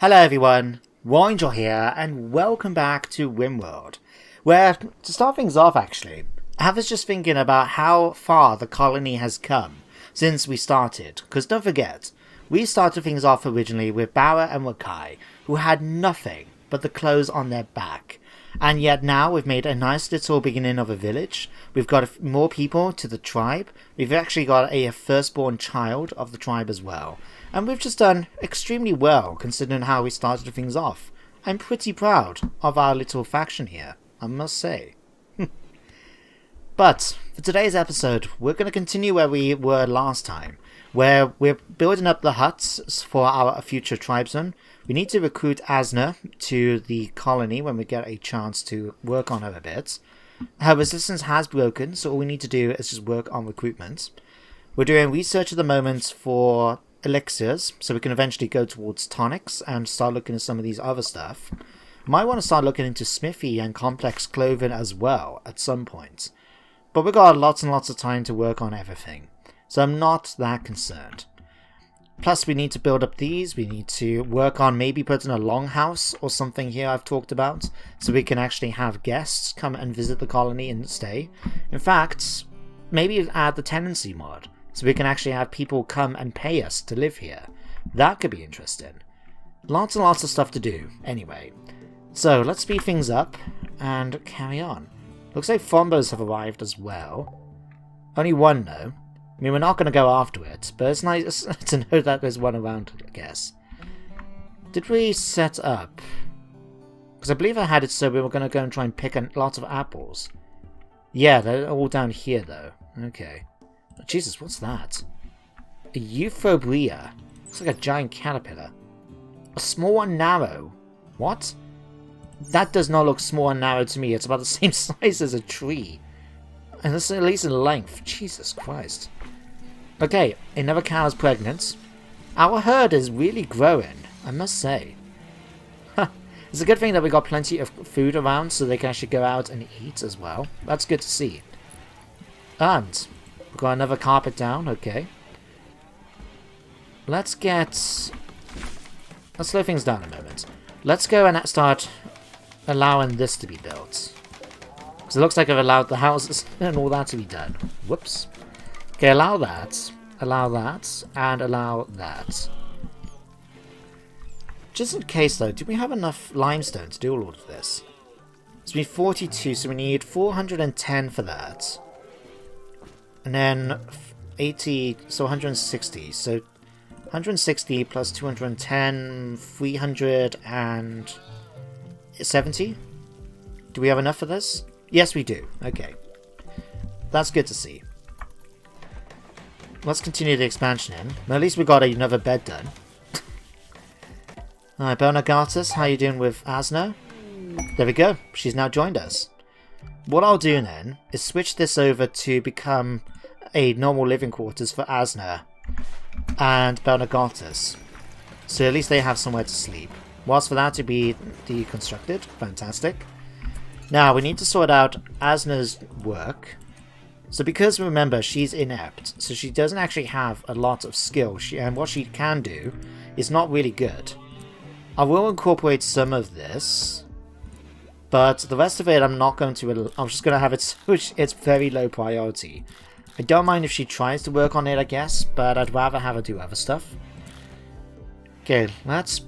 Hello everyone, RimWorld here, and welcome back to RimWorld, where, to start things off actually, I was just thinking about how far the colony has come since we started, because don't forget, we started things off originally with Bara and Wakai, who had nothing but the clothes on their back, and yet now we've made a nice little beginning of a village. We've got more people to the tribe. We've actually got a firstborn child of the tribe as well. And we've just done extremely well considering how we started things off. I'm pretty proud of our little faction here, I must say. But for today's episode, we're going to continue where we were last time, where we're building up the huts for our future tribesmen. We need to recruit Asna to the colony when we get a chance to work on her a bit. Her resistance has broken, so all we need to do is just work on recruitment. We're doing research at the moment for elixirs, so we can eventually go towards tonics and start looking at some of these other stuff. Might want to start looking into smithy and complex clothing as well at some point. But we've got lots and lots of time to work on everything, so I'm not that concerned. Plus we need to build up these, we need to work on maybe putting a longhouse or something here I've talked about, so we can actually have guests come and visit the colony and stay. In fact, maybe add the tenancy mod, so we can actually have people come and pay us to live here. That could be interesting. Lots and lots of stuff to do, anyway. So let's speed things up and carry on. Looks like Fombos have arrived as well. Only one though. I mean, we're not going to go after it, but it's nice to know that there's one around, I guess. Did we set up? Because I believe I had it so we were going to go and try and pick lots of apples. Yeah, they're all down here though. Okay. Oh, Jesus, what's that? A Euphobria. Looks like a giant caterpillar. A small and narrow. What? That does not look small and narrow to me. It's about the same size as a tree. And that's at least in length. Jesus Christ. Okay, another cow is pregnant. Our herd is really growing, I must say. It's a good thing that we got plenty of food around so they can actually go out and eat as well. That's good to see. And we've got another carpet down, okay. Let's slow things down a moment. Let's go and start allowing this to be built. Because it looks like I've allowed the houses and all that to be done. Whoops. Okay, allow that, and allow that. Just in case though, do we have enough limestone to do all of this? So we need 42, so we need 410 for that. And then 80, so 160. So 160 plus 210, 370? Do we have enough for this? Yes, we do. Okay. That's good to see. Let's continue the expansion in. Well, at least we got another bed done. Alright, Bonagatus, how you doing with Asna? There we go. She's now joined us. What I'll do then is switch this over to become a normal living quarters for Asna and Bonagatus. So at least they have somewhere to sleep. Whilst for that to be deconstructed. Fantastic. Now, we need to sort out Asna's work. So because, remember, she's inept, so she doesn't actually have a lot of skill, and what she can do is not really good. I will incorporate some of this, but the rest of it I'm not going to, I'm just going to have it switch. It's very low priority. I don't mind if she tries to work on it, I guess, but I'd rather have her do other stuff. Okay, let's...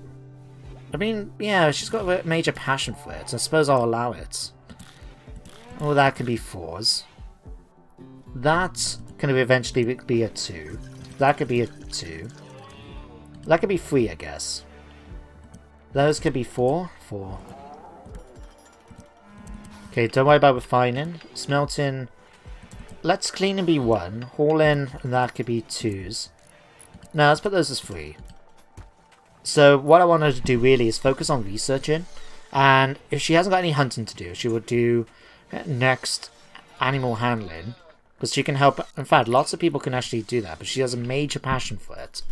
I mean, yeah, she's got a major passion for it. I suppose I'll allow it. Oh, that can be 4s. That can eventually be a 2. That could be a 2. That could be 3, I guess. Those could be 4. 4. Okay, don't worry about refining. Smelting. Let's clean and be 1. Haul in, and that could be 2s. No, let's put those as 3. So what I wanted to do really is focus on researching, and if she hasn't got any hunting to do, she will do next animal handling, because she can help. In fact, lots of people can actually do that, but she has a major passion for it.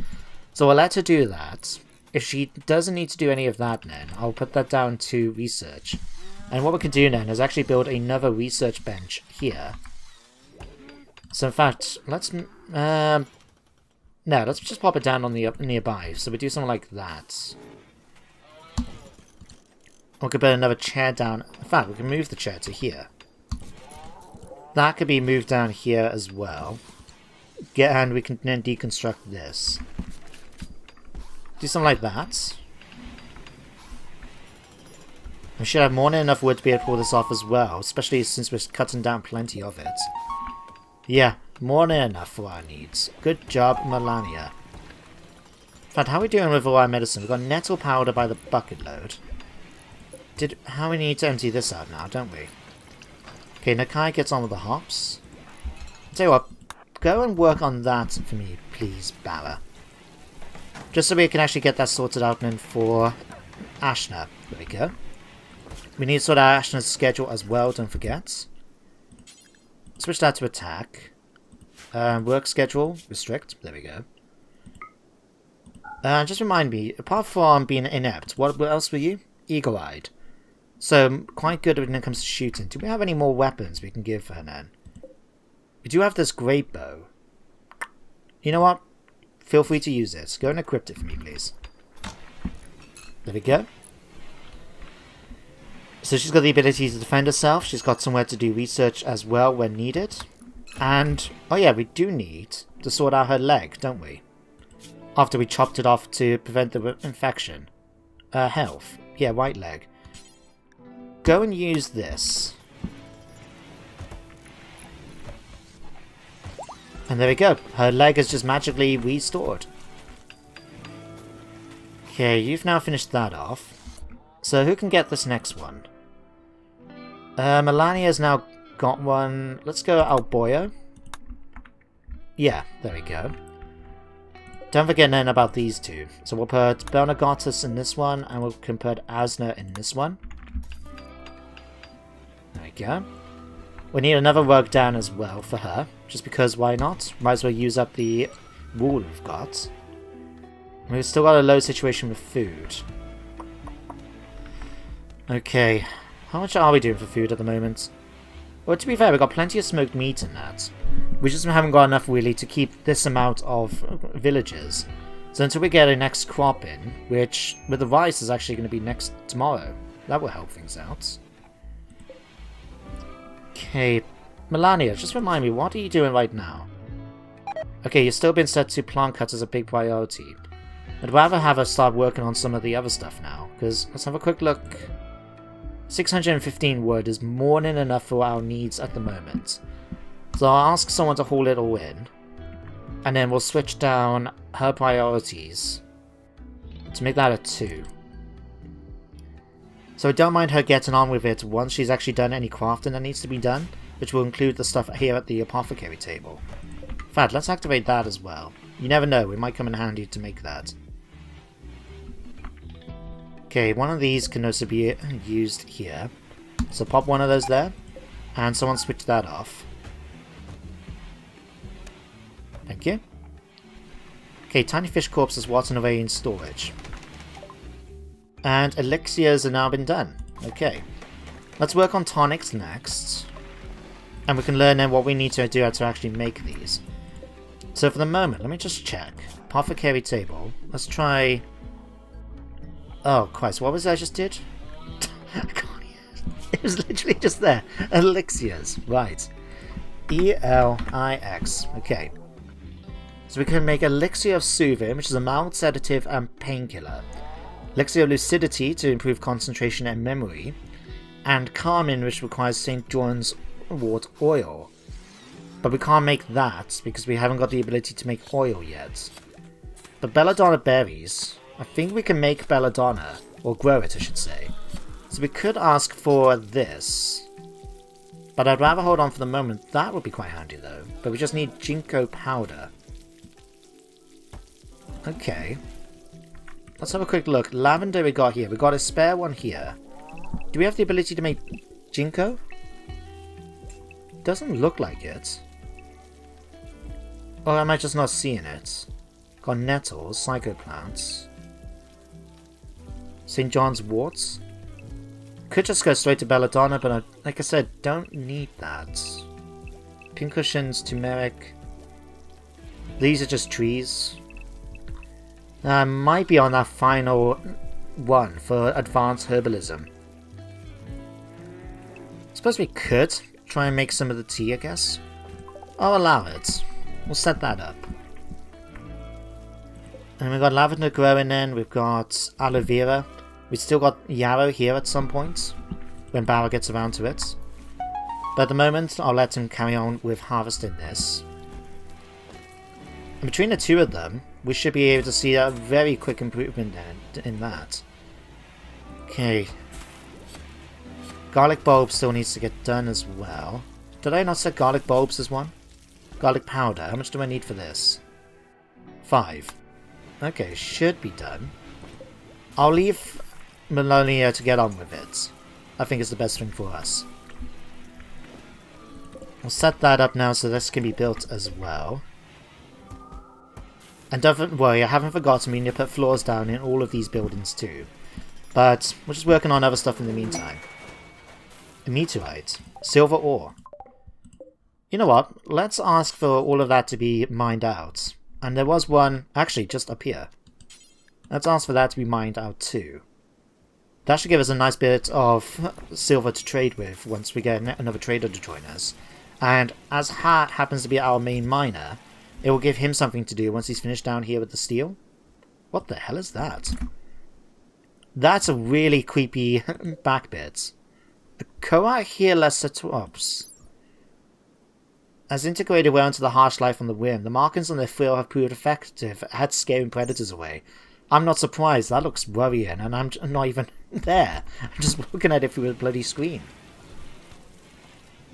So I'll let her do that. If she doesn't need to do any of that then, I'll put that down to research. And what we can do then is actually build another research bench here. So in fact, let's No, let's just pop it down on the nearby. So we do something like that. We could put another chair down. In fact, we can move the chair to here. That could be moved down here as well. And we can then deconstruct this. Do something like that. We should have more than enough wood to be able to pull this off as well, especially since we're cutting down plenty of it. Yeah, more than enough for our needs. Good job, Melania. In fact, how are we doing with all our medicine? We've got nettle powder by the bucket load. How we need to empty this out now, don't we? Okay, Nakai gets on with the hops. I'll tell you what, go and work on that for me, please, Bala. Just so we can actually get that sorted out then for Ashna. There we go. We need to sort out Ashna's schedule as well, don't forget. Switch that to attack. Work schedule, restrict. There we go. Just remind me, apart from being inept, what else were you? Eagle-eyed. So, quite good when it comes to shooting. Do we have any more weapons we can give her then? We do have this great bow. You know what? Feel free to use it. Go and equip it for me, please. There we go. So she's got the ability to defend herself. She's got somewhere to do research as well when needed. And, oh yeah, we do need to sort out her leg, don't we? After we chopped it off to prevent the infection. Health. Yeah, right leg. Go and use this. And there we go. Her leg is just magically restored. Okay, you've now finished that off. So who can get this next one? Melania's now got one. Let's go Alboyo. Yeah, there we go. Don't forget then about these two. So we'll put Bernagotus in this one, and we can put Asna in this one. There we go. We need another work down as well for her, just because why not? Might as well use up the wool we've got. We've still got a low situation with food. Okay, how much are we doing for food at the moment? Well, to be fair, we've got plenty of smoked meat in that. We just haven't got enough really to keep this amount of villagers. So until we get a next crop in, which with the rice is actually going to be next tomorrow, that will help things out. Okay, Melania, just remind me, what are you doing right now? Okay, you're still being set to plant cuts as a big priority. I'd rather have her start working on some of the other stuff now, because let's have a quick look. 615 wood is more than enough for our needs at the moment. So I'll ask someone to haul it all in, and then we'll switch down her priorities to make that a 2. So I don't mind her getting on with it once she's actually done any crafting that needs to be done, which will include the stuff here at the apothecary table. In fact, let's activate that as well. You never know, it might come in handy to make that. Okay, one of these can also be used here. So pop one of those there, and someone switch that off. Thank you. Okay, tiny fish corpse is rotting away in storage. And elixirs have now been done. Okay. Let's work on tonics next. And we can learn then what we need to do to actually make these. So for the moment, let me just check. Apothecary table. Let's try... Oh, Christ, what was it I just did? I can't hear. It was literally just there. Elixirs. Right. E-L-I-X. Okay. So we can make Elixir of Soothing, which is a mild sedative and painkiller. Elixir of Lucidity to improve concentration and memory. And Carmine, which requires St. John's wort oil. But we can't make that because we haven't got the ability to make oil yet. But Belladonna berries, I think we can make Belladonna, or grow it I should say. So we could ask for this. But I'd rather hold on for the moment. That would be quite handy though. But we just need Ginkgo powder. Okay. Let's have a quick look. Lavender we got here. We got a spare one here. Do we have the ability to make Ginkgo? Doesn't look like it. Or am I just not seeing it? Got nettles, psychoplants. St. John's warts. Could just go straight to Belladonna, but like I said, don't need that. Pincushions, turmeric. These are just trees. I might be on that final one for advanced herbalism. Suppose we could try and make some of the tea, I guess. I'll allow it. We'll set that up. And we've got lavender growing in, we've got aloe vera. We've still got yarrow here at some point, when Bauer gets around to it. But at the moment, I'll let him carry on with harvesting this. And between the two of them, we should be able to see a very quick improvement in that. Okay. Garlic bulb still needs to get done as well. Did I not set garlic bulbs as one? Garlic powder, how much do I need for this? 5. Okay, should be done. I'll leave Melonia to get on with it. I think it's the best thing for us. We'll set that up now so this can be built as well. And don't worry, I haven't forgotten we need to put floors down in all of these buildings too. But we're just working on other stuff in the meantime. A meteorite. Silver ore. You know what? Let's ask for all of that to be mined out. And there was one, actually, just up here. Let's ask for that to be mined out too. That should give us a nice bit of silver to trade with once we get another trader to join us. And as Hat happens to be our main miner, it will give him something to do once he's finished down here with the steel. What the hell is that? That's a really creepy back bit. Koa Helacetops. As integrated well into the harsh life on the Whim, the markings on their frill have proved effective at scaring predators away. I'm not surprised, that looks worrying, and I'm not even there. I'm just looking at it through a bloody screen.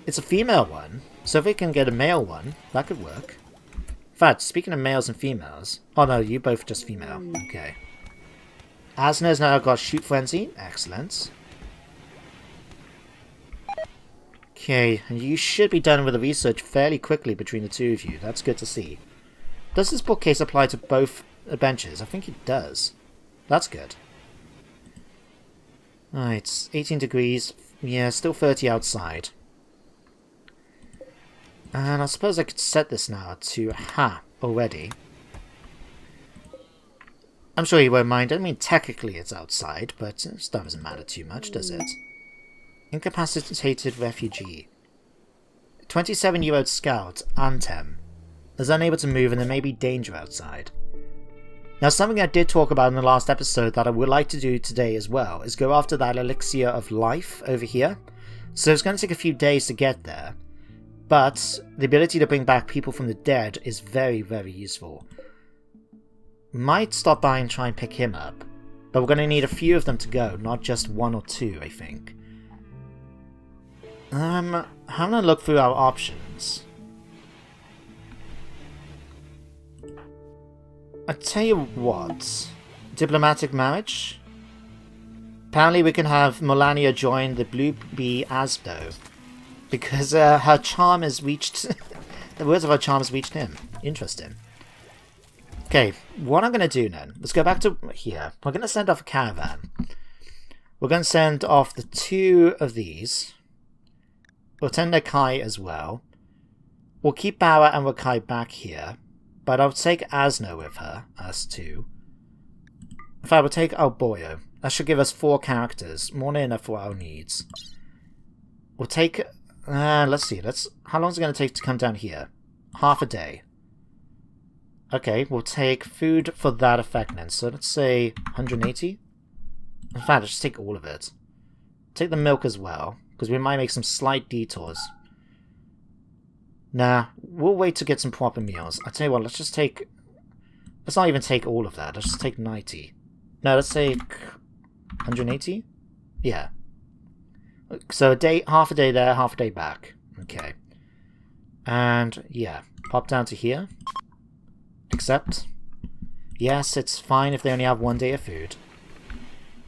It's a female one, so if we can get a male one, that could work. In fact, speaking of males and females... Oh no, you both just female. Okay. Asner's now got Shoot Frenzy. Excellent. Okay, and you should be done with the research fairly quickly between the two of you. That's good to see. Does this bookcase apply to both benches? I think it does. That's good. Alright, 18 degrees. Yeah, still 30 outside. And I suppose I could set this now to already. I'm sure you won't mind. I mean, technically it's outside, but it doesn't matter too much, does it? Incapacitated refugee. 27-year-old scout, Antem, is unable to move and there may be danger outside. Now, something I did talk about in the last episode that I would like to do today as well is go after that elixir of life over here. So it's going to take a few days to get there, but the ability to bring back people from the dead is very, very useful. Might stop by and try and pick him up, but we're going to need a few of them to go, not just one or two, I think. Having a look through our options. I tell you what, diplomatic marriage? Apparently we can have Melania join the Blue Bee Asdo, because her charm has reached, the words of her charm has reached him. Interesting. Okay, what I'm going to do then, let's go back to here. We're going to send off a caravan. We're going to send off the 2 of these. We'll send Nakai as well. We'll keep Bauer and Wakai back here. But I'll take Asno with her, us 2. In fact, we'll take Alboyo. That should give us 4 characters, more than enough for our needs. We'll take... let's see, how long is it going to take to come down here? Half a day. Okay, we'll take food for that effect then. So let's say 180. In fact, let's just take all of it. Take the milk as well, because we might make some slight detours. Nah, we'll wait to get some proper meals. I tell you what, let's just take... Let's not even take all of that. Let's just take 90. No, let's take 180? Yeah. So half a day there, half a day back. Okay. And, yeah. Pop down to here. Accept. Yes, it's fine if they only have 1 day of food.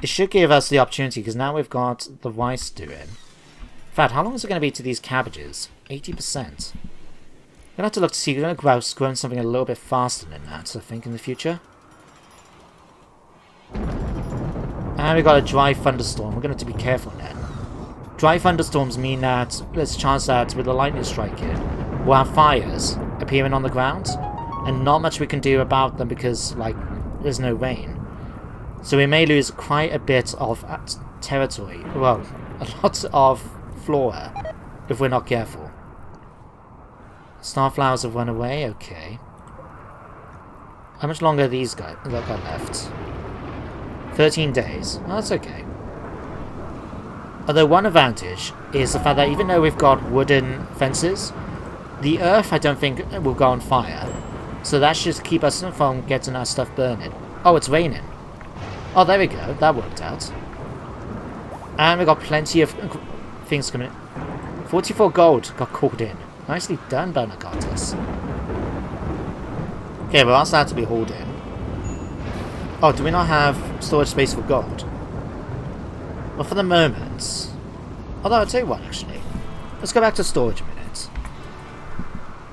It should give us the opportunity, because now we've got the rice doing. In fact, how long is it going to be to these cabbages? 80%. I'm going to have to look to see. We're going to grow something a little bit faster than that, I think, in the future. And we've got a dry thunderstorm. We're going to have to be careful then. Dry thunderstorms mean that there's a chance that with the lightning striking, we'll have fires appearing on the ground, and not much we can do about them because, like, there's no rain. So we may lose quite a bit of territory. Well, a lot of flora if we're not careful. Starflowers have run away, okay. How much longer are these guys got left? 13 days. Oh, that's okay. Although one advantage is the fact that even though we've got wooden fences, the earth I don't think will go on fire. So that should keep us from getting our stuff burning. Oh, it's raining. Oh, there we go. That worked out. And we got plenty of things coming in. 44 gold got called in. Nicely done, Bonacartus. Okay, we'll ask that to be hauled in. Oh, do we not have storage space for gold? Well, for the moment... Although, I'll tell you what, actually. Let's go back to storage a minute.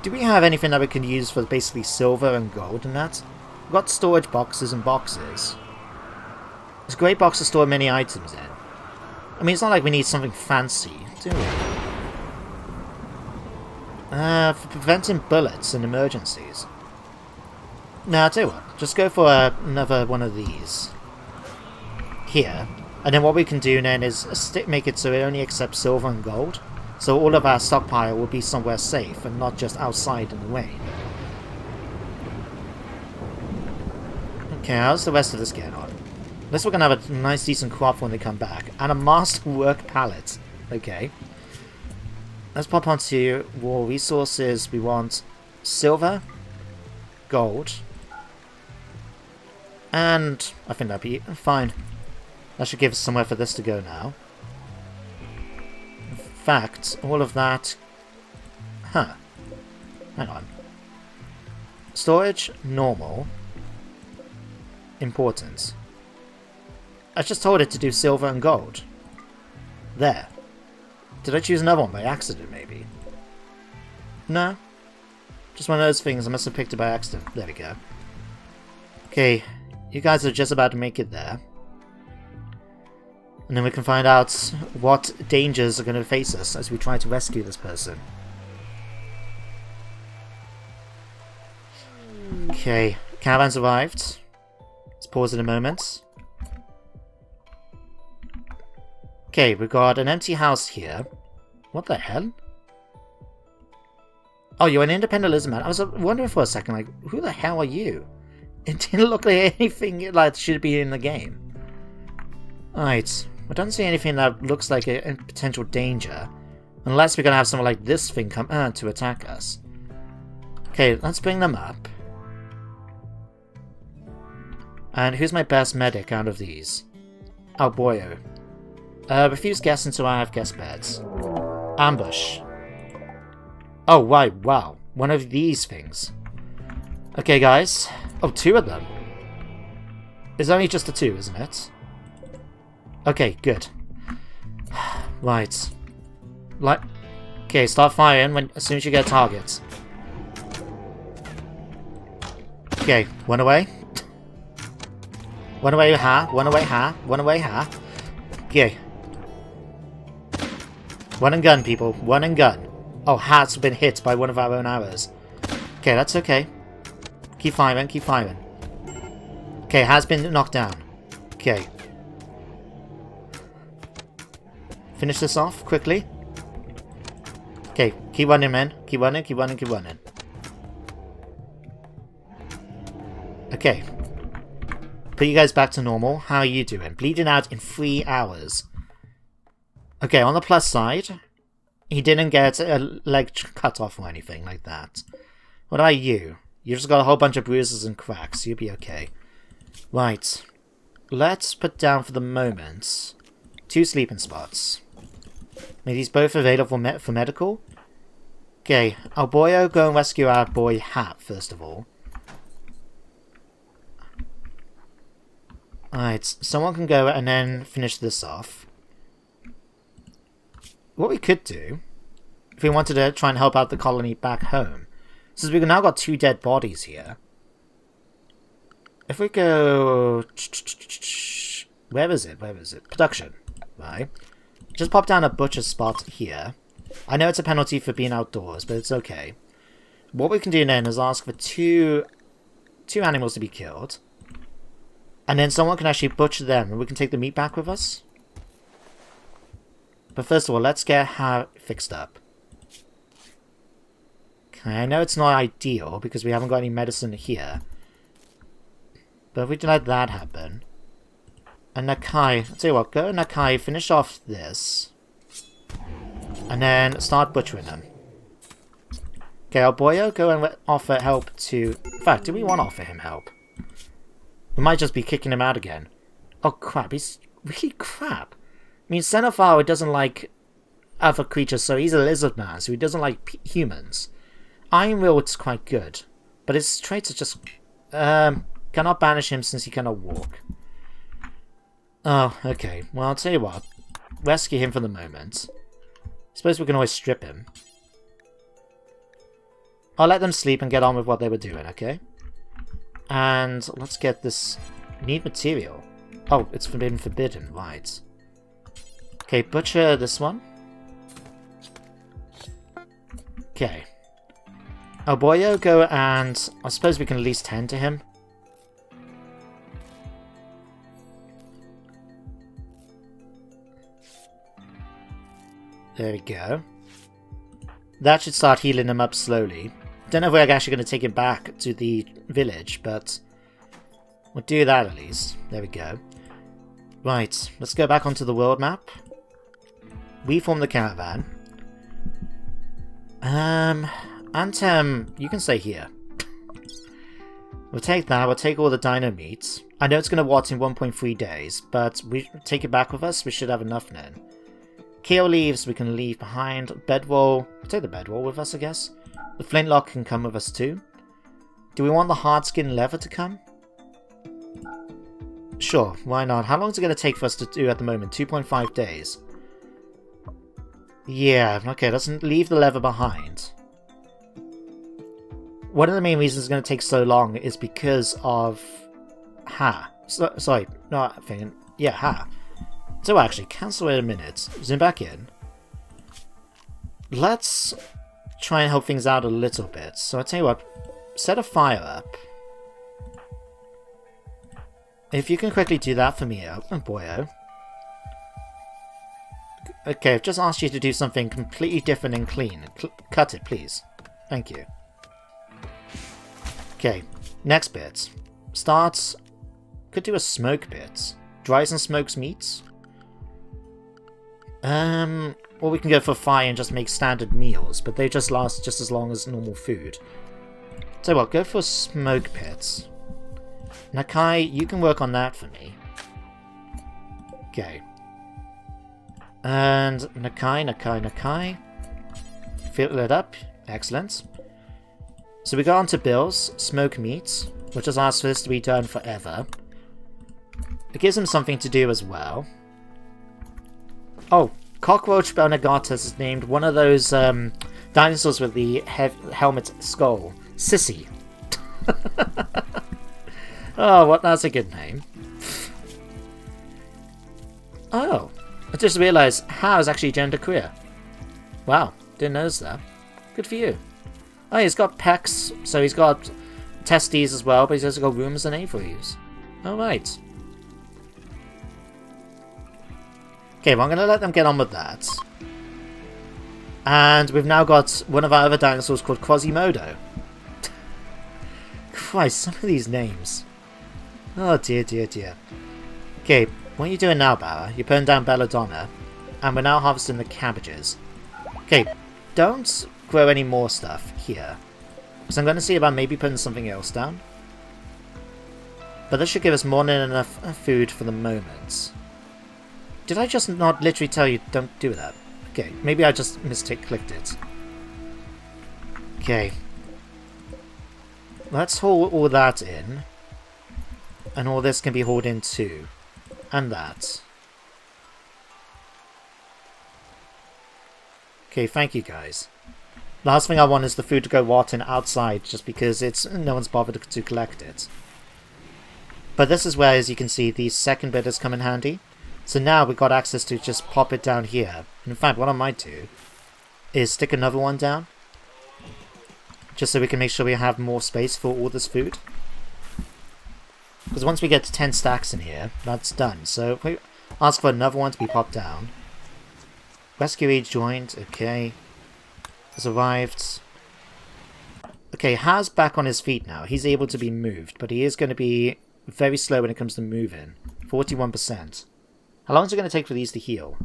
Do we have anything that we can use for basically silver and gold and that? We've got storage boxes and boxes. It's a great box to store many items in. I mean, it's not like we need something fancy, do we? For preventing bullets in emergencies. No, I'll tell you what. Just go for another one of these. Here. And then what we can do then is make it so it only accepts silver and gold. So all of our stockpile will be somewhere safe and not just outside in the rain. Okay, how's the rest of this getting on? Unless we're going to have a nice decent crop when they come back. And a masterwork pallet. Okay. Let's pop onto war resources. We want silver, gold, and I think that'd be fine. That should give us somewhere for this to go now. In fact, all of that... Huh. Hang on. Storage, normal. Important. I just told it to do silver and gold. There. Did I choose another one by accident, maybe? No. Just one of those things I must have picked it by accident. There we go. Okay, you guys are just about to make it there. And then we can find out what dangers are going to face us as we try to rescue this person. Okay, caravan's arrived. Let's pause in a moment. Okay, we've got an empty house here. What the hell? Oh, you're an independent lizardman. I was wondering for a second, like, who the hell are you? It didn't look like anything like should be in the game. Alright, I don't see anything that looks like a potential danger. Unless we're going to have someone like this thing come to attack us. Okay, let's bring them up. And who's my best medic out of these? Oh, boyo. Refuse guess until I have guest beds. Ambush. Oh, right, wow. One of these things. Okay, guys. Oh, two of them. It's only just the two, isn't it? Okay, good. Right. Like. Okay, start firing as soon as you get a target. Okay, one away. One away, ha. One away, ha. One away, ha. Okay. One and gun, people. One and gun. Oh, hat's been hit by one of our own arrows. Okay, that's okay. Keep firing, keep firing. Okay, has been knocked down. Okay. Finish this off quickly. Okay, keep running, men. Keep running, keep running, keep running. Okay. Put you guys back to normal. How are you doing? Bleeding out in 3 hours. Okay, on the plus side, he didn't get a leg cut off or anything like that. What about you? You've just got a whole bunch of bruises and cracks. You'll be okay. Right. Let's put down for the moment 2 sleeping spots. Are these both available for medical? Okay, our boyo go and rescue our boy Hat first of all. Alright, someone can go and then finish this off. What we could do, if we wanted to try and help out the colony back home, since we've now got 2 dead bodies here. If we go... Where is it? Where is it? Production. Right. Just pop down a butcher spot here. I know it's a penalty for being outdoors, but it's okay. What we can do then is ask for two animals to be killed. And then someone can actually butcher them, and we can take the meat back with us. But first of all, let's get her fixed up. Okay, I know it's not ideal because we haven't got any medicine here. But if we let that happen... And Nakai, I'll tell you what, go Nakai, finish off this. And then start butchering them. Okay, Alboyo, go and offer help to... In fact, do we want to offer him help? We might just be kicking him out again. Oh crap, he's really crap. I mean, Xenophile doesn't like other creatures, so he's a lizard man, so he doesn't like humans. RimWorld's quite good, but his traits are just... cannot banish him since he cannot walk. Oh, okay. Well, I'll tell you what. Rescue him for the moment. Suppose we can always strip him. I'll let them sleep and get on with what they were doing, okay? And let's get this... Need material. Oh, it's been forbidden, right. Okay, butcher this one. Okay. Alboyo, go and... I suppose we can at least tend to him. There we go. That should start healing him up slowly. Don't know if we're actually going to take him back to the village, but we'll do that at least. There we go. Right, let's go back onto the world map. We form the caravan. Antem, you can stay here. We'll take that, we'll take all the dino meat. I know it's going to rot in 1.3 days, but we take it back with us, we should have enough then. Kale leaves we can leave behind. Bedroll, we'll take the bedroll with us, I guess. The flintlock can come with us too. Do we want the hardskin leather to come? Sure, why not? How long is it going to take for us to do at the moment? 2.5 days. Yeah, okay, let's leave the leather behind. One of the main reasons it's going to take so long is because of... sorry, not thinking... Yeah, So actually, cancel it a minute. Zoom back in. Let's try and help things out a little bit. So I'll tell you what, set a fire up. If you can quickly do that for me, oh boyo. Okay, I've just asked you to do something completely different and clean. Cut it, please. Thank you. Okay, next bit. Starts... Could do a smoke bit. Dries and smokes meats. Or we can go for fire and just make standard meals, but they just last just as long as normal food. So what, go for smoke pits. Nakai, you can work on that for me. Okay. And Nakai. Fill it up. Excellent. So we go on to Bill's smoke meats, which has asked for this to be done forever. It gives him something to do as well. Oh, Cockroach Belnagatus is named one of those dinosaurs with the helmet skull. Sissy. Oh, that's a good name. Oh, I just realised How is actually genderqueer. Wow, didn't notice that. Good for you. Oh, he's got pecs, so he's got testes as well, but he's also got rooms and aviaries. Alright. Okay, well, I'm going to let them get on with that. And we've now got one of our other dinosaurs called Quasimodo. Christ, some of these names. Oh dear, dear, dear. Okay, what are you doing now, Barra? You're putting down Belladonna. And we're now harvesting the cabbages. Okay, don't grow any more stuff here. Because I'm going to see about maybe putting something else down. But this should give us more than enough food for the moment. Did I just not literally tell you don't do that? Okay, maybe I just clicked it. Okay. Let's haul all that in. And all this can be hauled in too. And that. Okay, thank you guys. Last thing I want is the food to go rotten outside just because no one's bothered to collect it. But this is where, as you can see, the second bit has come in handy. So now we've got access to just pop it down here. And in fact, what I might do is stick another one down. Just so we can make sure we have more space for all this food. Because once we get to 10 stacks in here, that's done. So if we ask for another one to be popped down. Rescue aid joined. Okay. Has arrived. Okay, Has back on his feet now. He's able to be moved, but he is going to be very slow when it comes to moving. 41%. How long is it going to take for these to heal?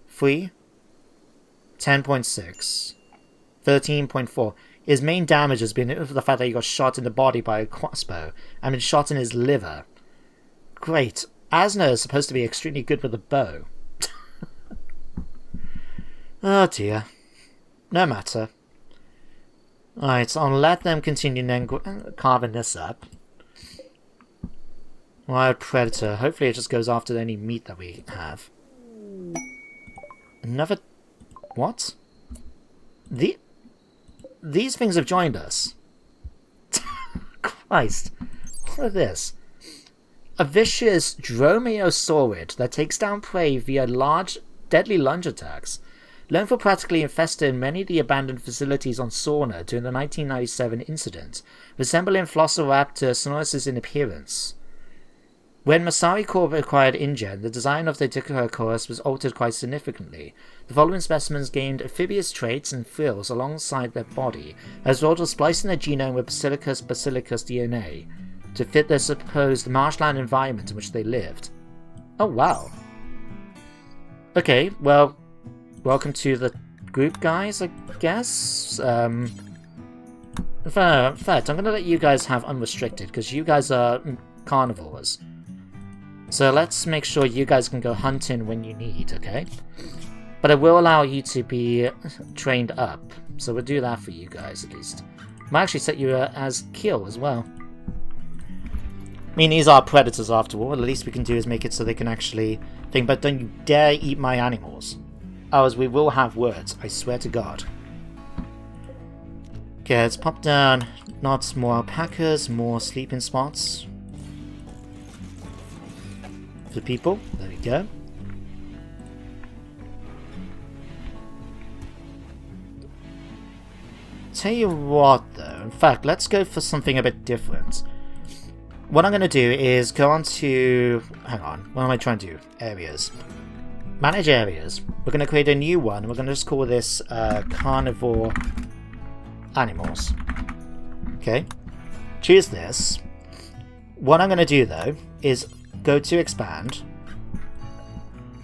3. 10.6. 13.4. His main damage has been for the fact that he got shot in the body by a crossbow and been shot in his liver. Great. Asner is supposed to be extremely good with a bow. Oh dear. No matter. Alright, so I'll let them continue then carving this up. Wild predator. Hopefully it just goes after any meat that we have. Another... What? These things have joined us. Christ. What is this? A vicious dromaeosaurid that takes down prey via large, deadly lunge attacks. Lone practically infested many of the abandoned facilities on Sorna during the 1997 incident, resembling Velociraptor sonorosus in appearance. When Masari Corp acquired InGen, the design of the Dicosaurus was altered quite significantly. The following specimens gained amphibious traits and frills alongside their body, as well as splicing their genome with Basilicus DNA to fit their supposed marshland environment in which they lived. Oh wow. Okay, well, welcome to the group, guys, I guess. In fact, I'm going to let you guys have unrestricted, because you guys are carnivores. So let's make sure you guys can go hunting when you need, okay? But I will allow you to be trained up, so we'll do that for you guys at least. Might actually set you as kill as well. I mean, these are predators after all. The least we can do is make it so they can actually think, but don't you dare eat my animals. Otherwise we will have words, I swear to God. Okay, let's pop down. Not more alpacas, more sleeping spots. For people. There we go. Tell you what though, in fact, let's go for something a bit different. What I'm going to do is go on to... Hang on, what am I trying to do? Areas. Manage areas. We're going to create a new one. We're going to just call this carnivore animals. Okay. Choose this. What I'm going to do though is go to expand.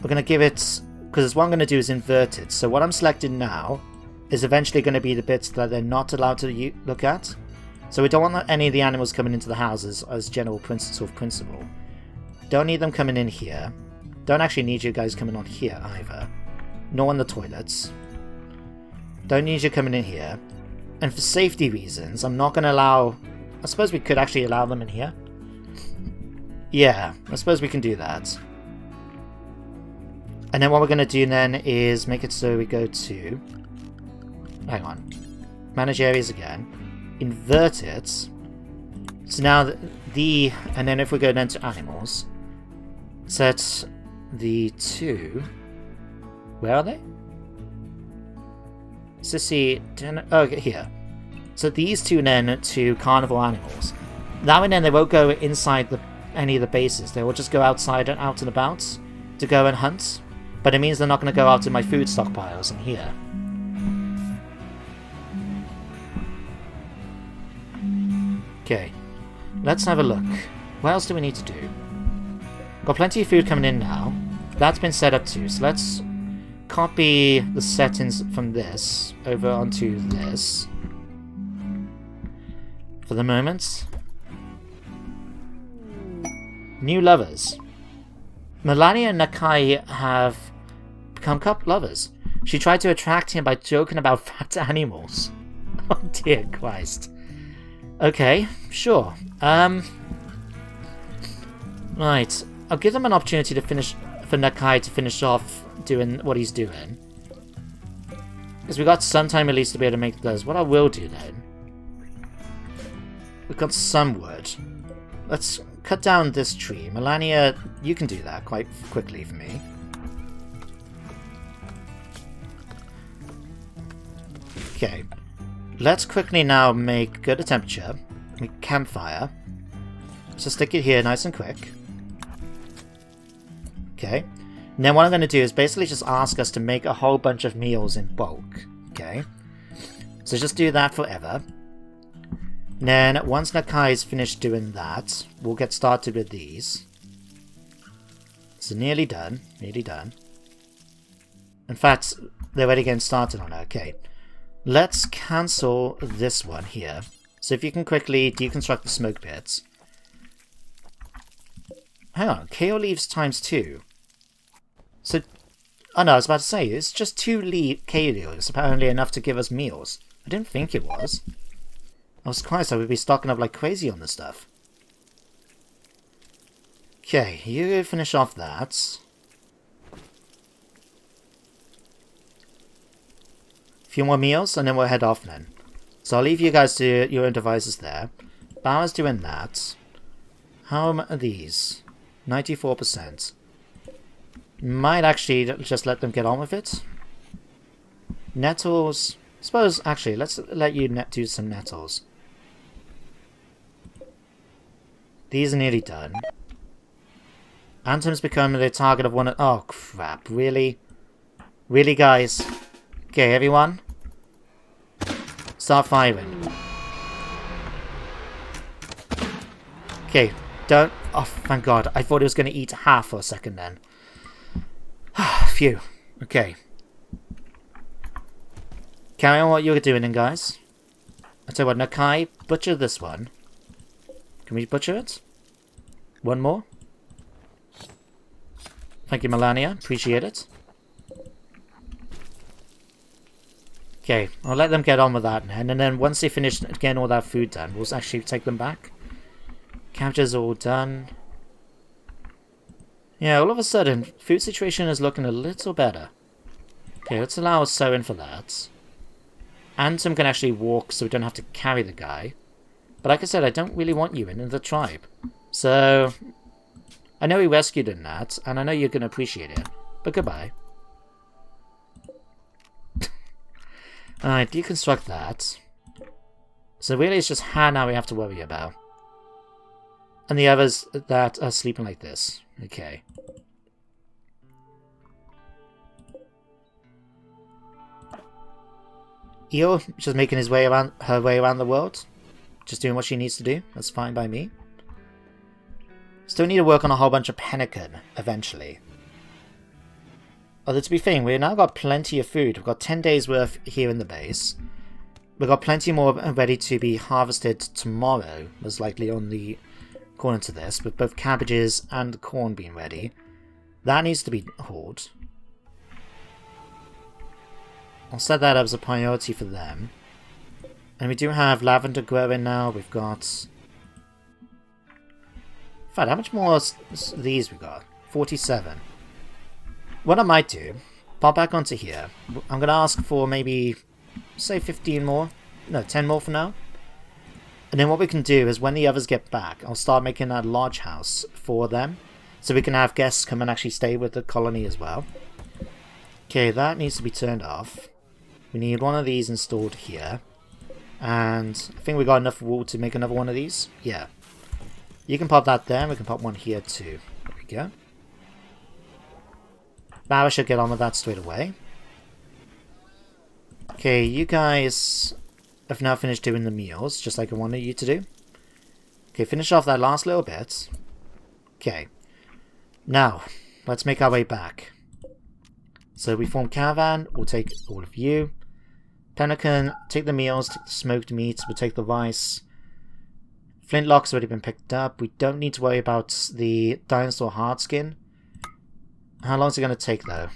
We're going to give it... Because what I'm going to do is invert it. So what I'm selecting now is eventually going to be the bits that they're not allowed to look at. So we don't want any of the animals coming into the houses as general principle. Don't need them coming in here. Don't actually need you guys coming on here either. Nor on the toilets. Don't need you coming in here. And for safety reasons, I'm not going to allow... I suppose we could actually allow them in here. Yeah, I suppose we can do that. And then what we're going to do then is make it so we go to... Hang on. Manage areas again. Invert it. So now and then if we go down to animals, set the two. Where are they? Sissy. Oh, here. So these two then to carnivore animals. Now and then they won't go inside any of the bases. They will just go outside and out and about to go and hunt. But it means they're not going to go out to my food stockpiles in here. Okay, let's have a look. What else do we need to do? Got plenty of food coming in now. That's been set up too, so let's copy the settings from this over onto this. For the moment. New lovers. Melania and Nakai have become couple lovers. She tried to attract him by joking about fat animals. Oh dear Christ. Okay, sure. Right. I'll give them an opportunity to finish... For Nakai to finish off doing what he's doing. Because we got some time at least to be able to make those. What I will do then... We've got some wood. Let's cut down this tree. Melania, you can do that quite quickly for me. Okay. Let's quickly now go to temperature, make campfire. So stick it here nice and quick. Okay. And then what I'm going to do is basically just ask us to make a whole bunch of meals in bulk. Okay? So just do that forever. And then once Nakai's finished doing that, we'll get started with these. So nearly done. Nearly done. In fact, they're already getting started on it. Okay. Let's cancel this one here. So if you can quickly deconstruct the smoke pits. Hang on. KO leaves times 2. So... Oh no, I was about to say, it's just 2 KO leaves, apparently enough to give us meals. I didn't think it was. I was surprised I would be stocking up like crazy on this stuff. Okay, you finish off that. A few more meals, and then we'll head off then. So I'll leave you guys to your own devices there. Bauer's doing that. How are these? 94%. Might actually just let them get on with it. Nettles. Suppose, actually, let's let you do some nettles. These are nearly done. Antom's become the target of one of... Oh, crap. Really? Really, guys? Okay, everyone. Start firing. Okay, don't... Oh, thank God. I thought it was going to eat half for a second then. Phew. Okay. Carry on what you're doing then, guys. I tell you what, Nakai, butcher this one. Can we butcher it? One more? Thank you, Melania. Appreciate it. Okay, I'll let them get on with that then. And then once they finish getting all that food done, we'll actually take them back. Captures all done. Yeah, all of a sudden, food situation is looking a little better. Okay, let's allow Soren for that. Antom can actually walk so we don't have to carry the guy. But like I said, I don't really want you in the tribe. So, I know he rescued in that, and I know you're going to appreciate it. But goodbye. Alright, deconstruct that. So really it's just Hannah we have to worry about. And the others that are sleeping like this. Okay. Io, just making her way around the world. Just doing what she needs to do. That's fine by me. Still need to work on a whole bunch of pemmican eventually. Although to be fair, we've now got plenty of food. We've got 10 days worth here in the base. We've got plenty more ready to be harvested tomorrow, most likely on the corner to this, with both cabbages and corn being ready. That needs to be hauled. I'll set that up as a priority for them. And we do have lavender growing now. We've got... In fact, how much more these we got? 47. What I might do, pop back onto here. I'm going to ask for maybe, say 15 more. No, 10 more for now. And then what we can do is when the others get back, I'll start making a lodge house for them. So we can have guests come and actually stay with the colony as well. Okay, that needs to be turned off. We need one of these installed here. And I think we got enough wool to make another one of these. Yeah. You can pop that there. We can pop one here too. There we go. Barra should get on with that straight away. Okay, you guys have now finished doing the meals, just like I wanted you to do. Okay, finish off that last little bit. Okay. Now, let's make our way back. So we form caravan. We'll take all of you. Pemmican, take the meals, take the smoked meat, we'll take the rice. Flintlock's already been picked up. We don't need to worry about the dinosaur hard skin. How long is it going to take though?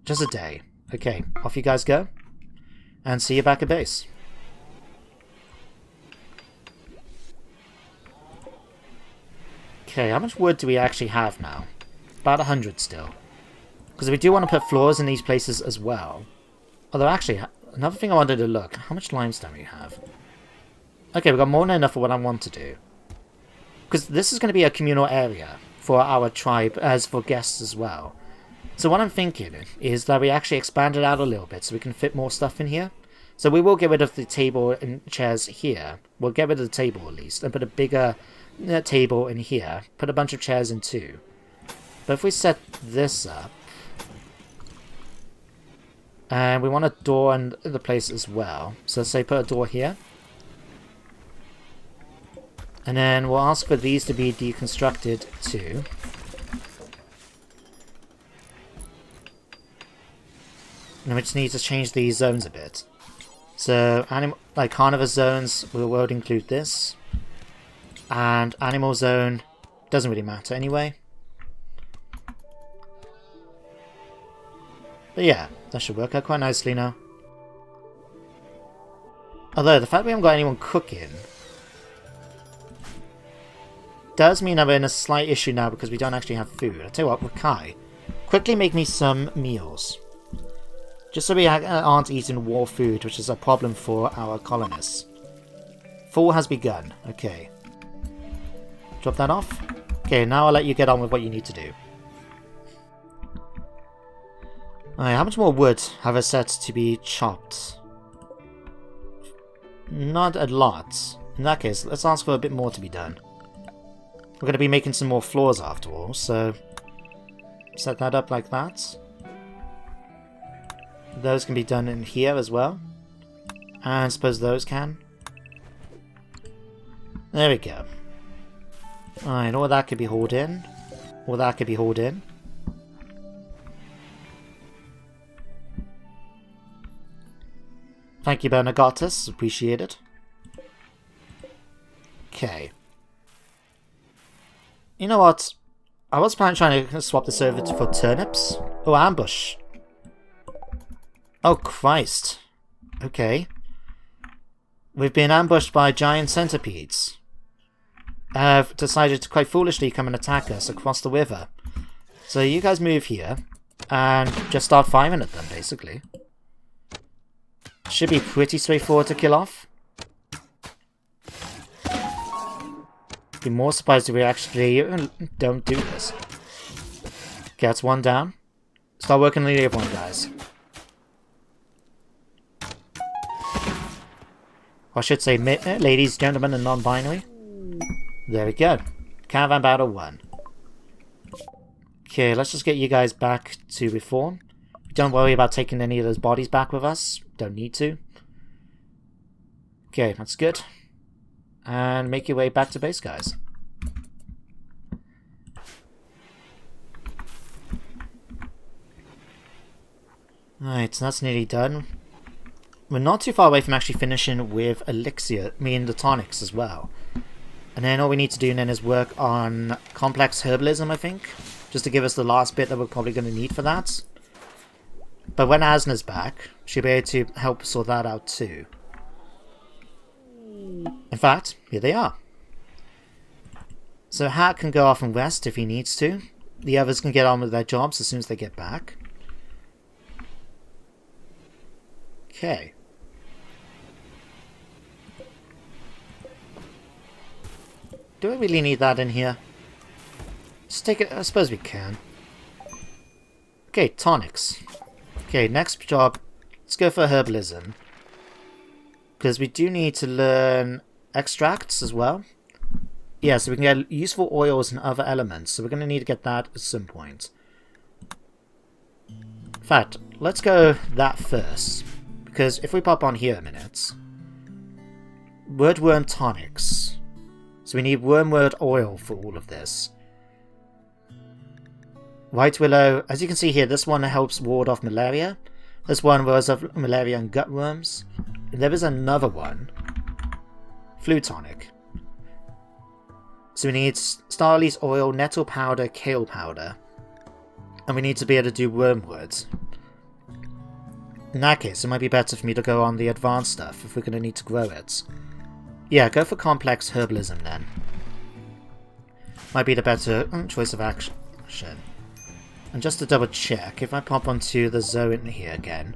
Just a day. Okay, off you guys go. And see you back at base. Okay, how much wood do we actually have now? About 100 still. Because we do want to put floors in these places as well. Although actually, another thing I wanted to look. How much limestone we have? Okay, we've got more than enough for what I want to do. Because this is going to be a communal area for our tribe, as for guests as well. So what I'm thinking is that we actually expand it out a little bit so we can fit more stuff in here. So we will get rid of the table and chairs here. We'll get rid of the table at least and put a bigger table in here. Put a bunch of chairs in too. But if we set this up... And we want a door in the place as well. So say put a door here. And then we'll ask for these to be deconstructed too. And we just need to change these zones a bit. So, like carnivore zones will include this. And animal zone doesn't really matter anyway. But yeah, that should work out quite nicely now. Although, the fact we haven't got anyone cooking does mean that we're in a slight issue now because we don't actually have food. I'll tell you what, Wakai, quickly make me some meals. Just so we aren't eating war food, which is a problem for our colonists. Fall has begun. Okay. Drop that off. Okay, now I'll let you get on with what you need to do. Alright, how much more wood have I set to be chopped? Not a lot. In that case, let's ask for a bit more to be done. We're going to be making some more floors after all, so... set that up like that. Those can be done in here as well. And I suppose those can. There we go. Alright, all that could be hauled in. All that could be hauled in. Thank you, Bernagotus. Appreciate it. Okay. You know what? I was planning trying to swap this over for turnips. Oh, ambush. Oh, Christ. Okay. We've been ambushed by giant centipedes. Have decided to quite foolishly come and attack us across the river. So you guys move here and just start firing at them, basically. Should be pretty straightforward to kill off. Be more surprised if we actually don't do this. Okay, that's one down. Start working on the other one, guys. I should say, ladies, gentlemen, and non-binary. There we go. Caravan battle 1. Okay, let's just get you guys back to reform. Don't worry about taking any of those bodies back with us. Don't need to. Okay, that's good. And make your way back to base, guys. Alright, so that's nearly done. We're not too far away from actually finishing with elixir, meaning the tonics as well. And then all we need to do then is work on complex herbalism, I think. Just to give us the last bit that we're probably going to need for that. But when Asna's back, she'll be able to help sort that out too. In fact, here they are. So Hat can go off and rest if he needs to. The others can get on with their jobs as soon as they get back. Okay. Do we really need that in here? Just take it, I suppose we can. Okay, tonics. Okay, next job, let's go for herbalism. Because we do need to learn extracts as well. Yeah, so we can get useful oils and other elements, so we're going to need to get that at some point. In fact, let's go that first. Because if we pop on here a minute... Woodworm tonics. So we need wormwood oil for all of this. White willow, as you can see here, this one helps ward off malaria. This one was of malaria and gutworms. And there is another one. Flu tonic. So we need starleaf oil, nettle powder, kale powder. And we need to be able to do wormwood. In that case, it might be better for me to go on the advanced stuff if we're going to need to grow it. Yeah, go for complex herbalism then. Might be the better choice of action. And just to double check, if I pop onto the zone here again,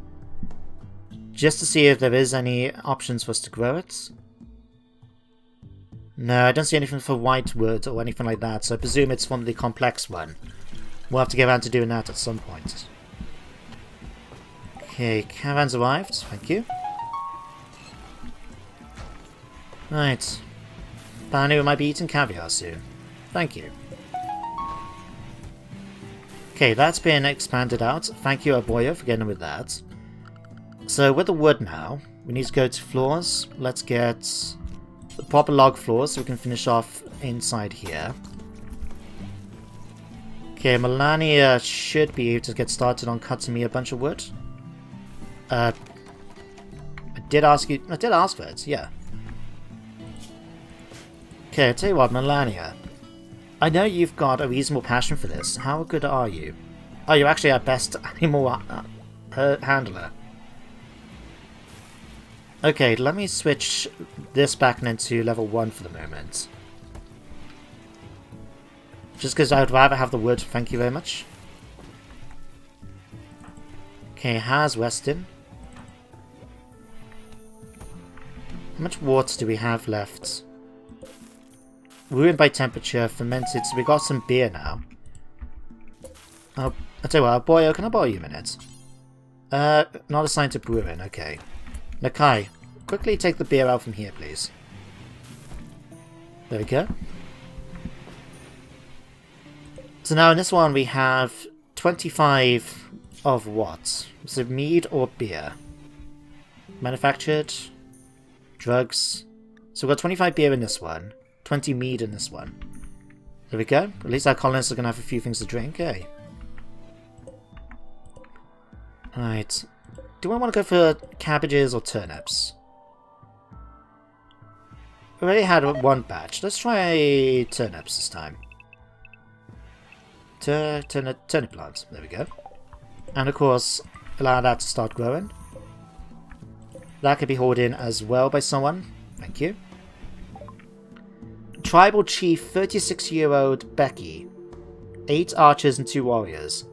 just to see if there is any options for us to grow it. No, I don't see anything for white wood or anything like that, so I presume it's from the complex one. We'll have to get around to doing that at some point. Okay, caravan's arrived, thank you. Right. But I knew we might be eating caviar soon. Thank you. Okay, that's been expanded out. Thank you, Aboyo, for getting with that. So with the wood now, we need to go to floors. Let's get the proper log floors so we can finish off inside here. Okay, Melania should be able to get started on cutting me a bunch of wood. I did ask for it, yeah. Okay, I'll tell you what, Melania. I know you've got a reasonable passion for this. How good are you? Oh, you're actually our best animal handler. Okay, let me switch this back into level 1 for the moment. Just because I would rather have the wood, thank you very much. Okay, has Weston. How much water do we have left? Ruined by temperature, fermented, so we got some beer now. I'll tell you what, Boyo, can I borrow you a minute? Not assigned to brewing, okay. Nakai, quickly take the beer out from here, please. There we go. So now in this one we have 25 of what? Is it mead or beer? Manufactured? Drugs? So we've got 25 beer in this one. 20 mead in this one. There we go. At least our colonists are going to have a few things to drink, eh? Alright. Do I want to go for cabbages or turnips? We already had one batch. Let's try turnips this time. Turnip plants. There we go. And of course, allow that to start growing. That could be hauled in as well by someone. Thank you. Tribal Chief 36-year-old Becky. 8 archers and 2 warriors.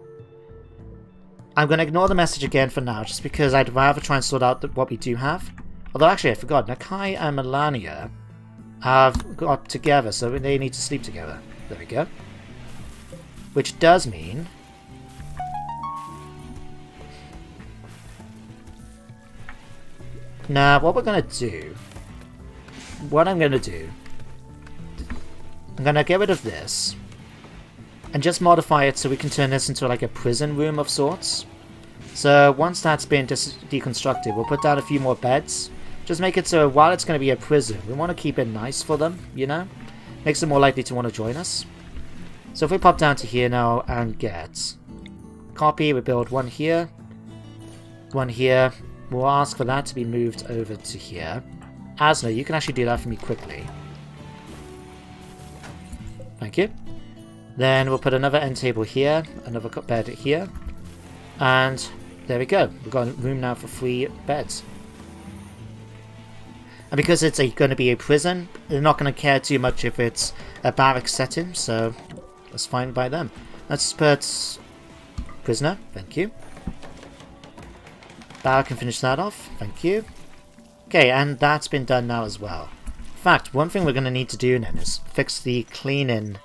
I'm going to ignore the message again for now, just because I'd rather try and sort out what we do have. Although actually I forgot, Nakai and Melania have got together, so they need to sleep together. There we go. Which does mean... Now, what we're going to do... What I'm going to do... I'm going to get rid of this. And just modify it so we can turn this into like a prison room of sorts. So once that's been deconstructed, we'll put down a few more beds. Just make it so while it's going to be a prison, we want to keep it nice for them, you know? Makes them more likely to want to join us. So if we pop down to here now and get copy, we build one here. One here. We'll ask for that to be moved over to here. Asna, you can actually do that for me quickly. Thank you. Then we'll put another end table here, another bed here, and there we go. We've got room now for 3 beds. And because it's going to be a prison, they're not going to care too much if it's a barracks setting, so that's fine by them. Let's put prisoner, thank you. Barrack can finish that off, thank you. Okay, and that's been done now as well. In fact, one thing we're going to need to do then is fix the cleaning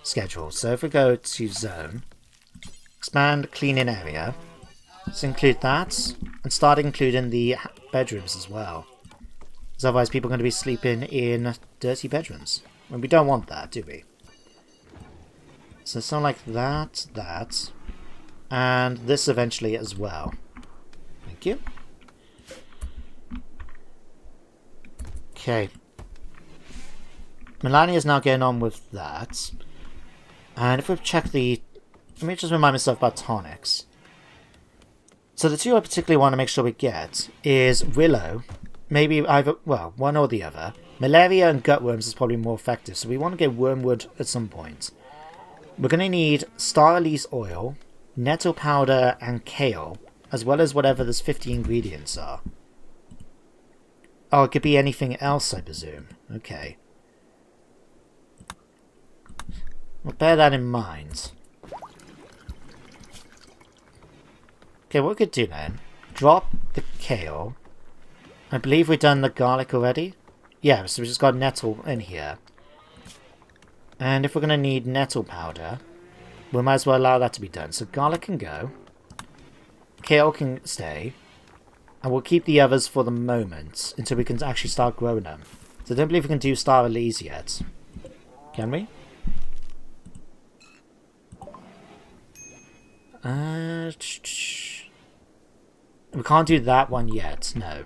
schedule. So if we go to zone, expand cleaning area, let's include that, and start including the bedrooms as well. Because otherwise people are going to be sleeping in dirty bedrooms. And we don't want that, do we? So something like that, and this eventually as well. Thank you. Okay. Melania is now getting on with that. And if we check the... Let me just remind myself about tonics. So the 2 I particularly want to make sure we get is Willow. Maybe either... Well, one or the other. Malaria and gutworms is probably more effective. So we want to get wormwood at some point. We're going to need star anise oil, nettle powder, and kale. As well as whatever those 50 ingredients are. Oh, it could be anything else, I presume. Okay. We'll bear that in mind. Okay, what we could do then, drop the kale. I believe we've done the garlic already. Yeah, so we just got nettle in here. And if we're going to need nettle powder, we might as well allow that to be done. So garlic can go. Kale can stay. And we'll keep the others for the moment until we can actually start growing them. So I don't believe we can do star anise yet. Can we? We can't do that one yet. No.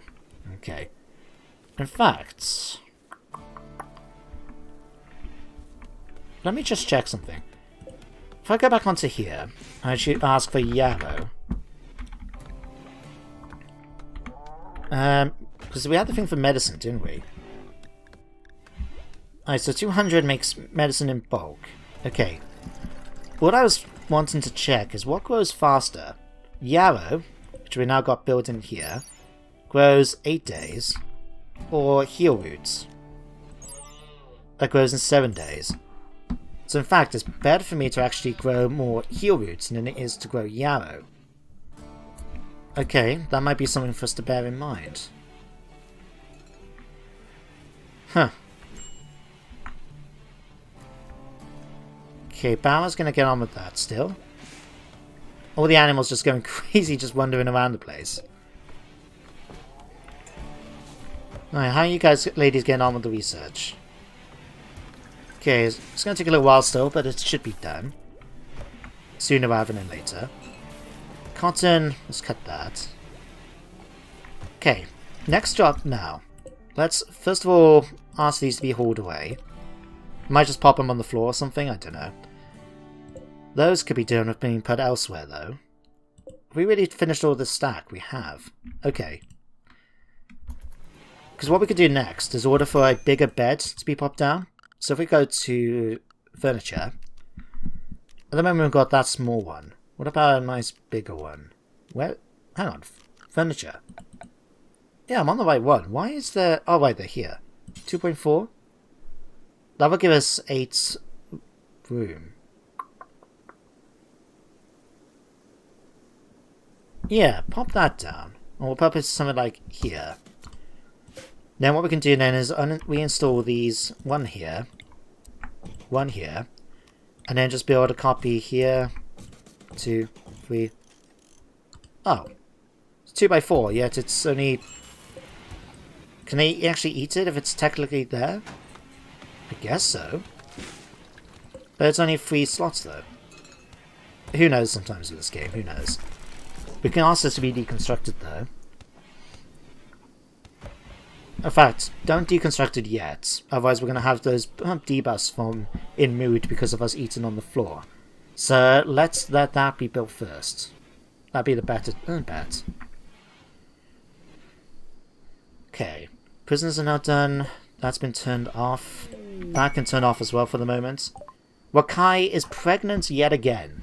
Okay. In fact, let me just check something. If I go back onto here, I should ask for yarrow. Because we had the thing for medicine, didn't we? Alright, so 200 makes medicine in bulk. Okay. What I was wanting to check is what grows faster. Yarrow, which we now got built in here, grows 8 days. Or heel roots. That grows in 7 days. So in fact, it's better for me to actually grow more heel roots than it is to grow yarrow. Okay, that might be something for us to bear in mind. Huh. Okay, Bauer's gonna get on with that still. All the animals just going crazy, just wandering around the place. Alright, how are you guys, ladies, getting on with the research? Okay, it's gonna take a little while still, but it should be done. Sooner rather than later. Cotton, let's cut that. Okay, next job now. Let's first of all ask these to be hauled away. Might just pop them on the floor or something, I don't know. Those could be done with being put elsewhere though. Have we really finished all this stack? We have. Okay. Because what we could do next is order for a bigger bed to be popped down. So if we go to furniture, at the moment we've got that small one. What about a nice bigger one? Where? Hang on. Furniture. Yeah, I'm on the right one. Why is there... Oh, right, they're here. 2.4? That will give us 8 room. Yeah, pop that down. Or we'll pop it something like here. Then what we can do then is reinstall these, one here, and then just build a copy here, 2, 3. Oh, it's 2x4, yet it's only... Can they actually eat it if it's technically there? I guess so. But it's only 3 slots though. Who knows sometimes in this game, who knows. We can ask this to be deconstructed though. In fact, don't deconstruct it yet, otherwise we're going to have those debuffs from in mood because of us eating on the floor. So let's let that be built first. That'd be the better bet. Okay, prisoners are now done. That's been turned off. That can turn off as well for the moment. Wakai is pregnant yet again.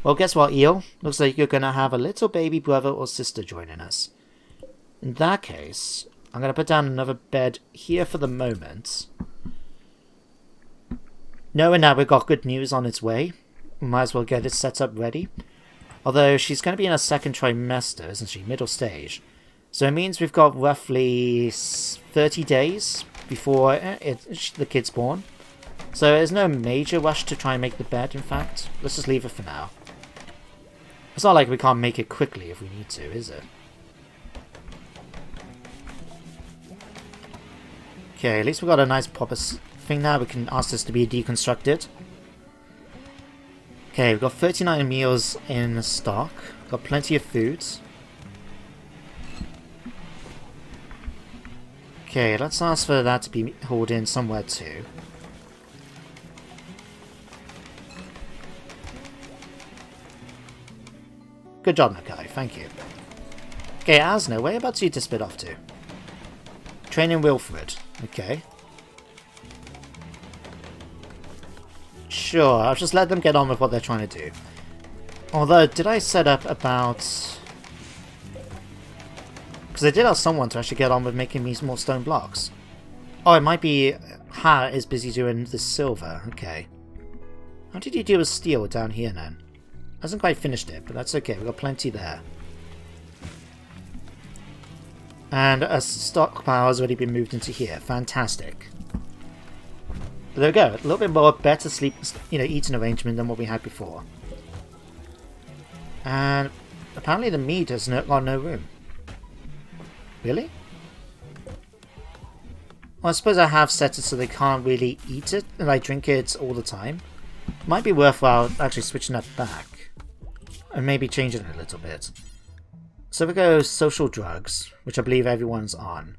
Well, guess what, Eel? Looks like you're going to have a little baby brother or sister joining us. In that case, I'm going to put down another bed here for the moment. Knowing that we've got good news on its way, we might as well get it set up ready. Although she's going to be in her second trimester, isn't she? Middle stage. So it means we've got roughly 30 days before the kid's born. So there's no major rush to try and make the bed, in fact. Let's just leave it for now. It's not like we can't make it quickly if we need to, is it? Okay, at least we've got a nice proper thing now. We can ask this to be deconstructed. Okay, we've got 39 meals in stock. Got plenty of food. Okay, let's ask for that to be hauled in somewhere too. Good job, Nakai. Thank you. Okay, Asna, whereabouts are you to spit off to? Training Wilfred. Okay. Sure, I'll just let them get on with what they're trying to do. Although, did I set up about... Because I did ask someone to actually get on with making me more stone blocks. Oh, it might be... Ha is busy doing the silver. Okay. How did you deal with steel down here then? Hasn't quite finished it, but that's okay. We've got plenty there. And a stockpile has already been moved into here. Fantastic. But there we go. A little bit more better sleep, eating arrangement than what we had before. And apparently the meat has got no room. Really? Well, I suppose I have set it so they can't really eat it and drink it all the time. Might be worthwhile actually switching that back. and maybe change it a little bit. So we go social drugs, which I believe everyone's on.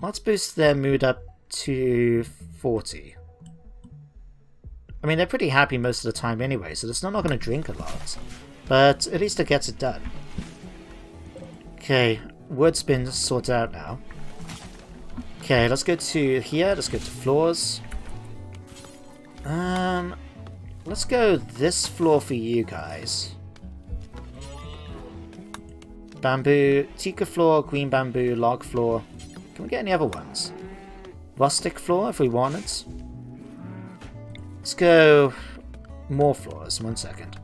Let's boost their mood up to 40. I mean, they're pretty happy most of the time anyway, so they're not going to drink a lot. But at least it gets it done. Okay, wood's been sorted out now. Okay, let's go to here. Let's go to floors. Let's go this floor for you guys. Bamboo, teak floor, green bamboo, log floor. Can we get any other ones? Rustic floor if we want it. Let's go more floors. 1 second.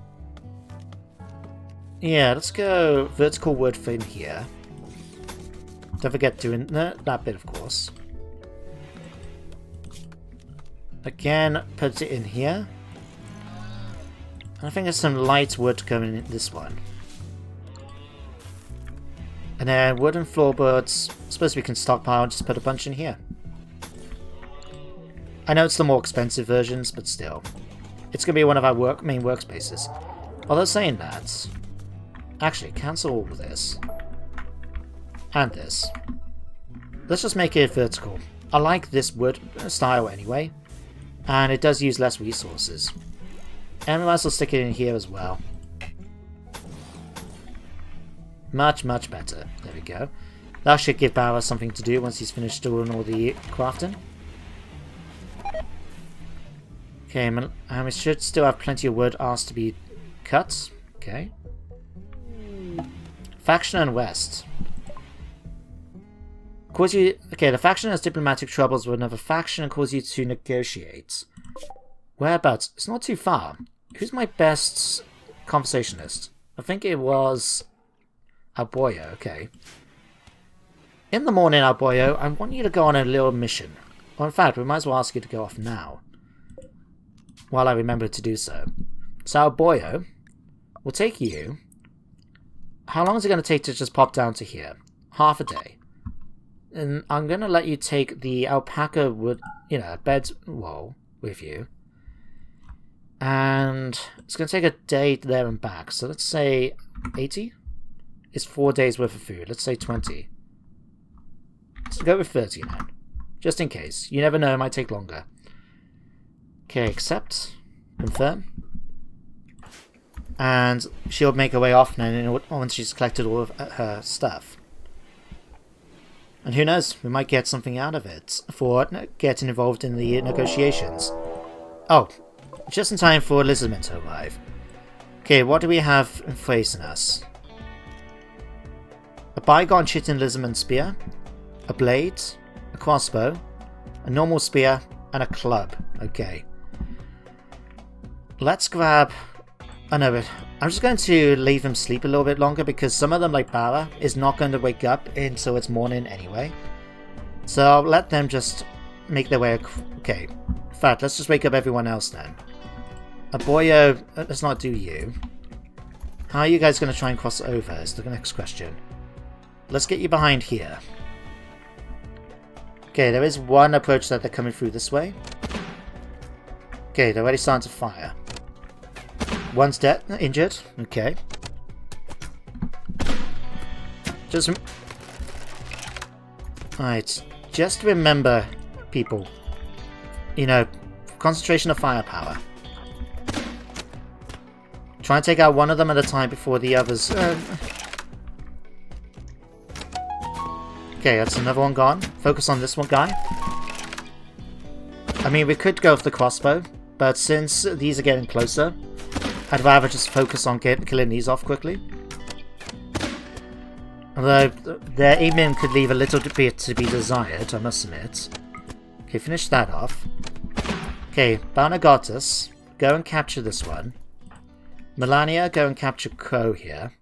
Yeah, let's go vertical wood for in here. Don't forget doing that bit, of course. Again, put it in here. And I think there's some light wood coming in this one. And then wooden floorboards. I suppose we can stockpile and just put a bunch in here. I know it's the more expensive versions, but still. It's going to be one of our main workspaces. Although saying that... Actually, cancel all of this. And this. Let's just make it vertical. I like this wood style anyway. And it does use less resources. And we might as well stick it in here as well. Much, much better. There we go. That should give Barra something to do once he's finished doing all the crafting. Okay, and we should still have plenty of wood asked to be cut. Okay. Faction and West. Cause you... Okay, the faction has diplomatic troubles with another faction and cause you to negotiate. Whereabouts? It's not too far. Who's my best conversationalist? I think it was... Alboyo, okay. In the morning, Alboyo, I want you to go on a little mission. Or in fact, we might as well ask you to go off now. While I remember to do so. So Alboyo will take you... How long is it going to take to just pop down to here? Half a day. And I'm going to let you take the alpaca wood, bed wall with you. And it's going to take a day there and back. So let's say 80? It's 4 days worth of food. Let's say 20. Let's go with 30 then. Just in case. You never know, it might take longer. Okay, accept. Confirm. And she'll make her way off now once she's collected all of her stuff. And who knows, we might get something out of it for getting involved in the negotiations. Oh, just in time for lizardmen to arrive. Okay, what do we have facing us? A bygone chitin lizardman spear, a blade, a crossbow, a normal spear, and a club. Okay. Let's grab... I know it. I'm just going to leave them sleep a little bit longer because some of them, like Barra, is not going to wake up until it's morning anyway. So I'll let them just make their way... Okay. In fact, let's just wake up everyone else then. Aboyo, let's not do you. How are you guys going to try and cross over is the next question. Let's get you behind here. Okay, there is one approach that they're coming through this way. Okay, they're already starting to fire. One's dead, injured. Okay. Alright, just remember, people. Concentration of firepower. Try and take out one of them at a time before the others... Okay, that's another one gone. Focus on this one guy. I mean, we could go with the crossbow, but since these are getting closer, I'd rather just focus on killing these off quickly. Although, their aiming could leave a little bit to be desired, I must admit. Okay, finish that off. Okay, Barnagatus, go and capture this one. Melania, go and capture Crow here.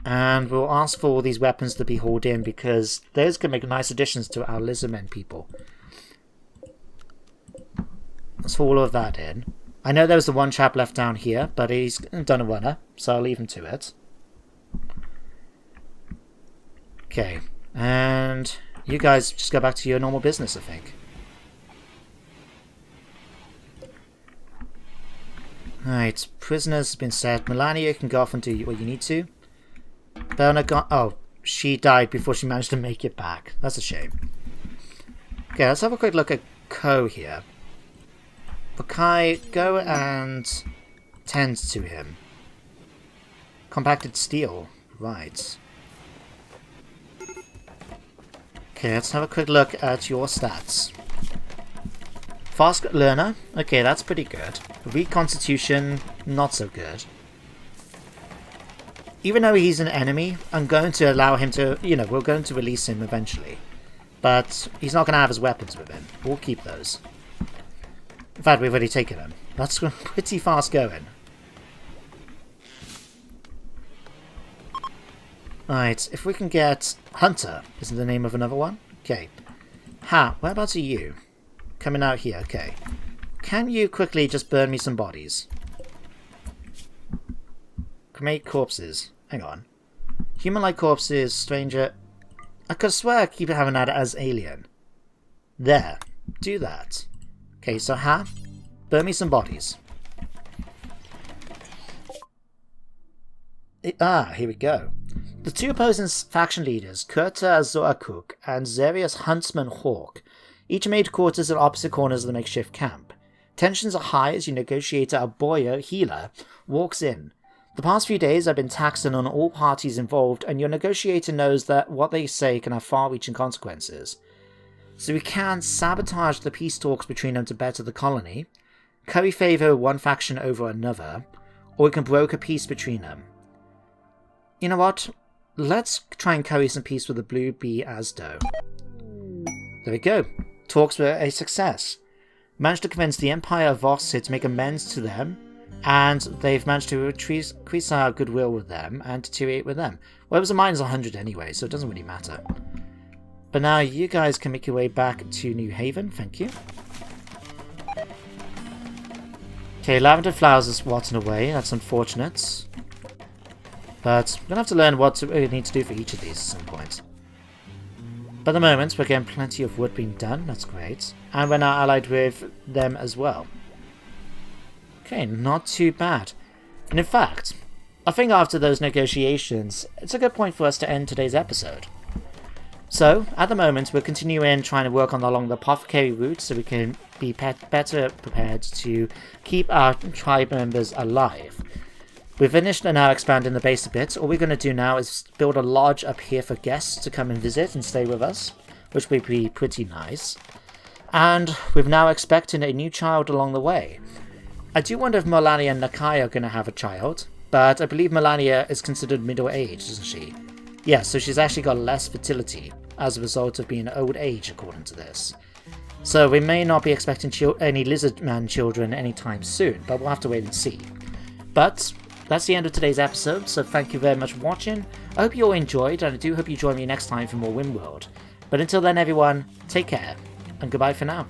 And we'll ask for all these weapons to be hauled in because those can make nice additions to our lizardmen people. Let's haul all of that in. I know there was the one chap left down here, but he's done a runner, so I'll leave him to it. Okay, and you guys just go back to your normal business, I think. Alright, prisoners have been set. Melania, you can go off and do what you need to. Berna got... Oh, she died before she managed to make it back. That's a shame. Okay, let's have a quick look at Ko here. Bakai, go and tend to him. Compacted steel. Right. Okay, let's have a quick look at your stats. Fast learner. Okay, that's pretty good. Weak constitution. Not so good. Even though he's an enemy, I'm going to allow him to... You know, we're going to release him eventually. But he's not going to have his weapons with him. We'll keep those. In fact, we've already taken him. That's pretty fast going. Alright, if we can get... Hunter is the name of another one. Okay. Ha, whereabouts are you? Coming out here, okay. Can you quickly just burn me some bodies? Cremate corpses. Hang on. Human-like corpses, stranger... I could swear I keep having that as alien. There. Do that. Okay, so Ha, burn me some bodies. Here we go. The two opposing faction leaders, Kurta Zoakuk and Zerius Huntsman Hawk, each made quarters at opposite corners of the makeshift camp. Tensions are high as your negotiator Aboyo Healer walks in. The past few days have been taxing on all parties involved, and your negotiator knows that what they say can have far-reaching consequences. So we can sabotage the peace talks between them to better the colony, curry favour one faction over another, or we can broker peace between them. You know what? Let's try and curry some peace with the Blue Bee Asdo. There we go. Talks were a success. Managed to convince the Empire of Voss to make amends to them, and they've managed to increase our goodwill with them and deteriorate with them. Well, it was a minus 100 anyway, so it doesn't really matter. But now you guys can make your way back to New Haven, thank you. Okay, lavender flowers is rotting away, that's unfortunate. But we're going to have to learn what we need to do for each of these at some point. But at the moment, we're getting plenty of wood being done, that's great. And we're now allied with them as well. Okay, not too bad. And in fact, I think after those negotiations, it's a good point for us to end today's episode. So, at the moment, we're continuing trying to work along the apothecary route so we can be better prepared to keep our tribe members alive. We've finished and now expanding the base a bit. All we're going to do now is build a lodge up here for guests to come and visit and stay with us, which would be pretty nice. And we're now expecting a new child along the way. I do wonder if Melania and Nakai are going to have a child, but I believe Melania is considered middle-aged, isn't she? Yeah, so she's actually got less fertility as a result of being old age, according to this. So we may not be expecting any lizardman children anytime soon, but we'll have to wait and see. But that's the end of today's episode, so thank you very much for watching. I hope you all enjoyed, and I do hope you join me next time for more RimWorld. But until then, everyone, take care, and goodbye for now.